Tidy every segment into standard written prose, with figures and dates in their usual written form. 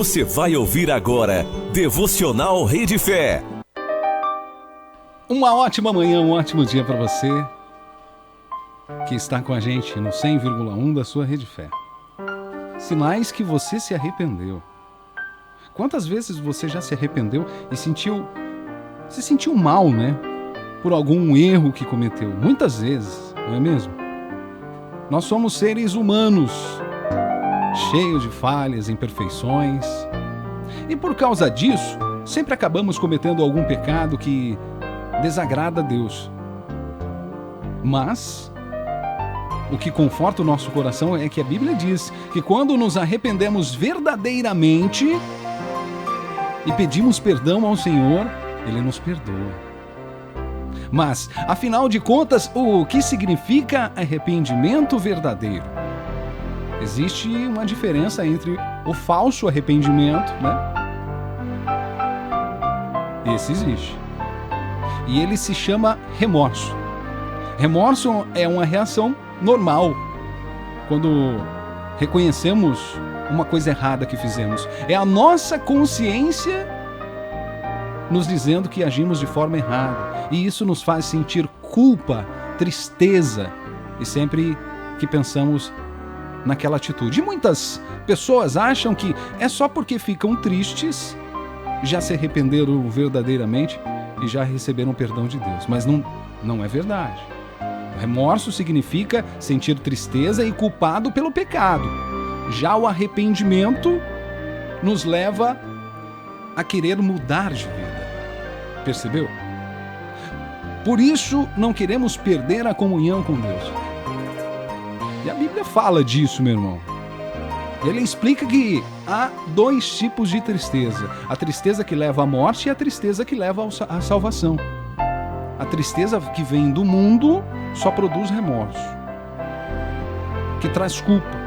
Você vai ouvir agora Devocional Rede Fé. Uma ótima manhã, um ótimo dia para você que está com a gente no 100,1 da sua Rede Fé. Sinais que você se arrependeu. Quantas vezes você já se arrependeu e se sentiu mal, né? Por algum erro que cometeu. Muitas vezes, não é mesmo? Nós somos seres humanos, cheios de falhas, imperfeições. E por causa disso, sempre acabamos cometendo algum pecado que desagrada a Deus. Mas o que conforta o nosso coração é que a Bíblia diz que quando nos arrependemos verdadeiramente e pedimos perdão ao Senhor, Ele nos perdoa. Mas, afinal de contas, o que significa arrependimento verdadeiro? Existe uma diferença entre o falso arrependimento, né? Esse existe. E ele se chama remorso. Remorso é uma reação normal quando reconhecemos uma coisa errada que fizemos. É a nossa consciência nos dizendo que agimos de forma errada. E isso nos faz sentir culpa, tristeza, e sempre que pensamos naquela atitude. E muitas pessoas acham que é só porque ficam tristes, já se arrependeram verdadeiramente e já receberam o perdão de Deus. Mas não é verdade. O remorso significa sentir tristeza e culpado pelo pecado. Já o arrependimento nos leva a querer mudar de vida. Percebeu? Por isso, não queremos perder a comunhão com Deus. E a Bíblia fala disso, meu irmão. Ele explica que há dois tipos de tristeza. A tristeza que leva à morte e a tristeza que leva à salvação. A tristeza que vem do mundo só produz remorso, que traz culpa,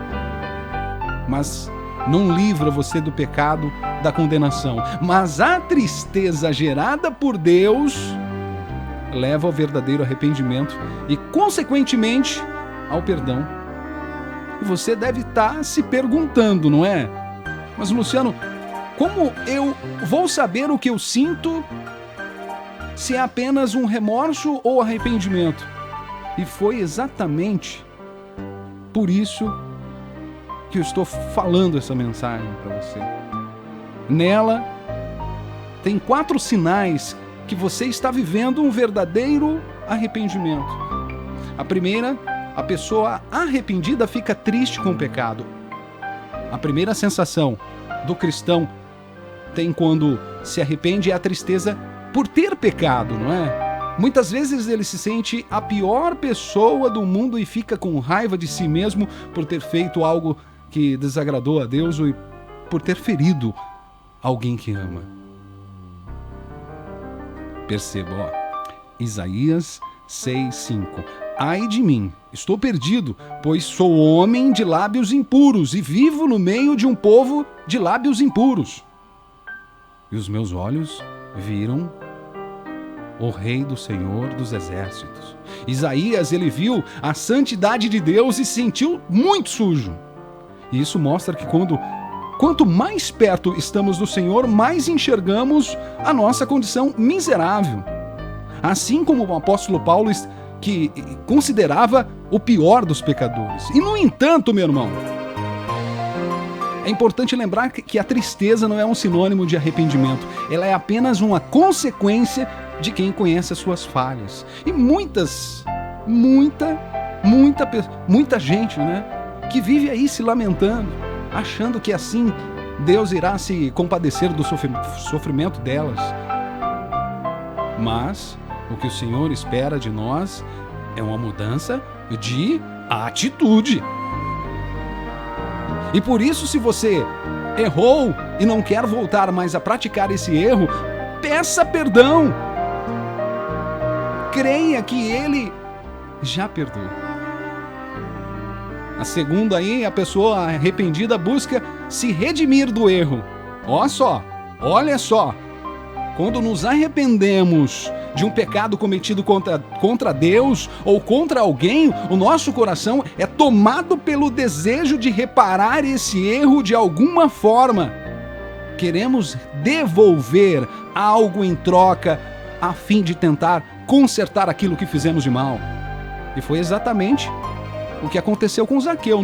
mas não livra você do pecado, da condenação. Mas a tristeza gerada por Deus leva ao verdadeiro arrependimento e, consequentemente, ao perdão. E você deve estar se perguntando, não é? Mas, Luciano, como eu vou saber o que eu sinto se é apenas um remorso ou arrependimento? E foi exatamente por isso que eu estou falando essa mensagem para você. Nela tem 4 sinais que você está vivendo um verdadeiro arrependimento. A primeira, a pessoa arrependida fica triste com o pecado. A primeira sensação do cristão tem quando se arrepende é a tristeza por ter pecado, não é? Muitas vezes ele se sente a pior pessoa do mundo e fica com raiva de si mesmo por ter feito algo que desagradou a Deus ou por ter ferido alguém que ama. Perceba, Isaías 6:5. Ai de mim, estou perdido, pois sou homem de lábios impuros e vivo no meio de um povo de lábios impuros. E os meus olhos viram o Rei do Senhor dos Exércitos. Isaías, ele viu a santidade de Deus e se sentiu muito sujo. E isso mostra que quanto mais perto estamos do Senhor, mais enxergamos a nossa condição miserável. Assim como o apóstolo Paulo, que considerava o pior dos pecadores. E, no entanto, meu irmão, é importante lembrar que a tristeza não é um sinônimo de arrependimento. Ela é apenas uma consequência de quem conhece as suas falhas. E muita gente, né, que vive aí se lamentando, achando que assim Deus irá se compadecer do sofrimento delas. Mas o que o Senhor espera de nós é uma mudança de atitude. E por isso, se você errou e não quer voltar mais a praticar esse erro, peça perdão. Creia que Ele já perdoou. A segunda aí, a pessoa arrependida busca se redimir do erro. Olha só. Quando nos arrependemos de um pecado cometido contra Deus ou contra alguém, o nosso coração é tomado pelo desejo de reparar esse erro de alguma forma. queremos devolver algo em troca a fim de tentar consertar aquilo que fizemos de mal. E foi exatamente o que aconteceu com Zaqueu.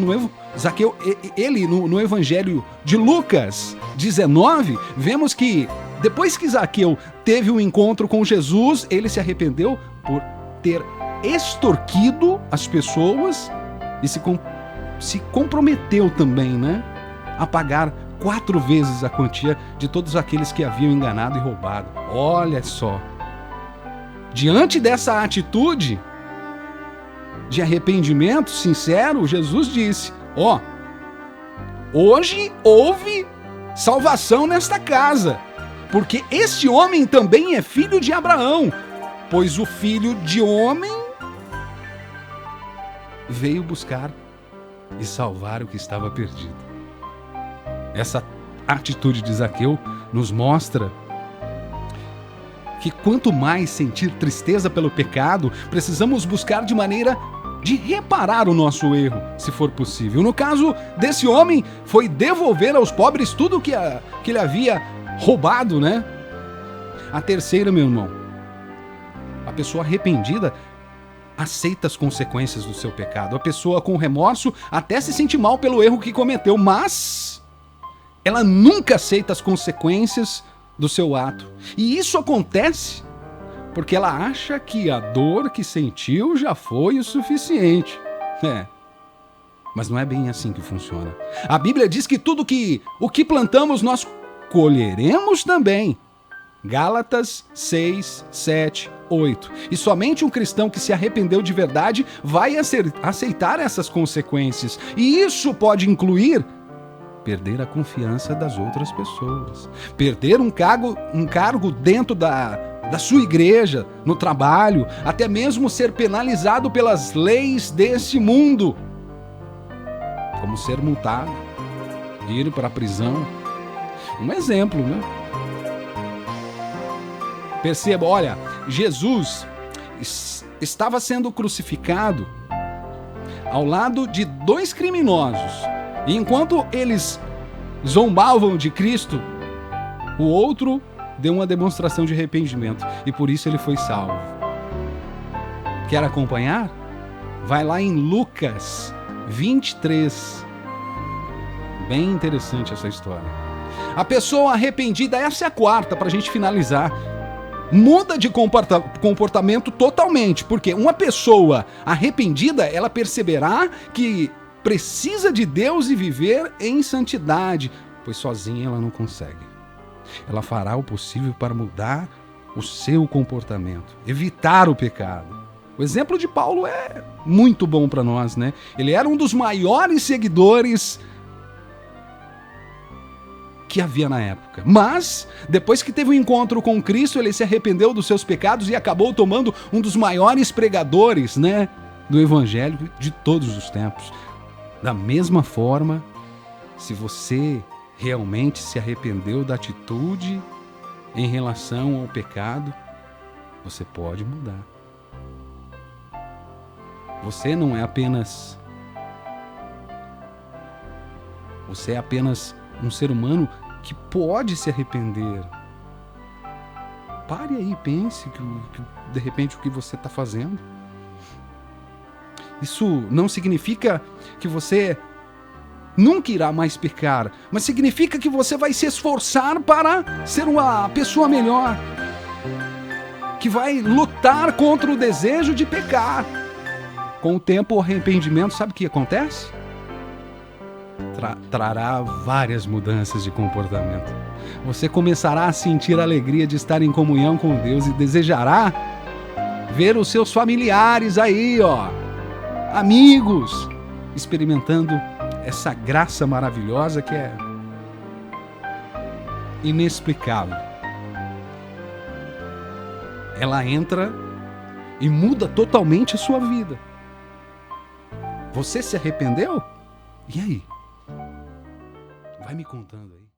Zaqueu, ele no Evangelho de Lucas 19, vemos que depois que Zaqueu teve um encontro com Jesus, ele se arrependeu por ter extorquido as pessoas e se comprometeu também, né, a pagar 4 vezes a quantia de todos aqueles que haviam enganado e roubado. Olha só. Diante dessa atitude de arrependimento sincero, Jesus disse: hoje houve salvação nesta casa, porque este homem também é filho de Abraão, pois o Filho de Homem veio buscar e salvar o que estava perdido. Essa atitude de Zaqueu nos mostra que quanto mais sentir tristeza pelo pecado, precisamos buscar de maneira de reparar o nosso erro, se for possível. No caso desse homem, foi devolver aos pobres tudo que ele havia roubado, né? A terceira, meu irmão, a pessoa arrependida aceita as consequências do seu pecado. A pessoa com remorso até se sente mal pelo erro que cometeu, mas ela nunca aceita as consequências do seu ato. E isso acontece porque ela acha que a dor que sentiu já foi o suficiente. Mas não é bem assim que funciona. A Bíblia diz que o que plantamos nós colheremos também. Gálatas 6, 7, 8. E somente um cristão que se arrependeu de verdade vai aceitar essas consequências. E isso pode incluir perder a confiança das outras pessoas, perder um cargo dentro da sua igreja, no trabalho, até mesmo ser penalizado pelas leis desse mundo, como ser multado, ir para a prisão. Um exemplo, né? Perceba, olha, Jesus estava sendo crucificado ao lado de 2 criminosos. E enquanto eles zombavam de Cristo, o outro deu uma demonstração de arrependimento e por isso ele foi salvo. Quer acompanhar? Vai lá em Lucas 23. Bem interessante essa história. A pessoa arrependida, essa é a quarta para a gente finalizar, muda de comportamento totalmente, porque uma pessoa arrependida, ela perceberá que precisa de Deus e viver em santidade, pois sozinha ela não consegue. Ela fará o possível para mudar o seu comportamento, evitar o pecado. O exemplo de Paulo é muito bom para nós, né? Ele era um dos maiores seguidores que havia na época. Mas, depois que teve um encontro com Cristo, ele se arrependeu dos seus pecados e acabou tomando um dos maiores pregadores, né, do Evangelho de todos os tempos. Da mesma forma, se você realmente se arrependeu da atitude em relação ao pecado, você pode mudar. Você não é apenas... Você é apenas um ser humano que pode se arrepender. Pare aí, pense que de repente o que você está fazendo. Isso não significa que você nunca irá mais pecar, mas significa que você vai se esforçar para ser uma pessoa melhor, que vai lutar contra o desejo de pecar. Com o tempo, o arrependimento, sabe o que acontece? Trará várias mudanças de comportamento. Você começará a sentir a alegria de estar em comunhão com Deus e desejará ver os seus familiares aí, amigos, experimentando essa graça maravilhosa que é inexplicável. Ela entra e muda totalmente a sua vida. Você se arrependeu? E aí? Vai me contando aí.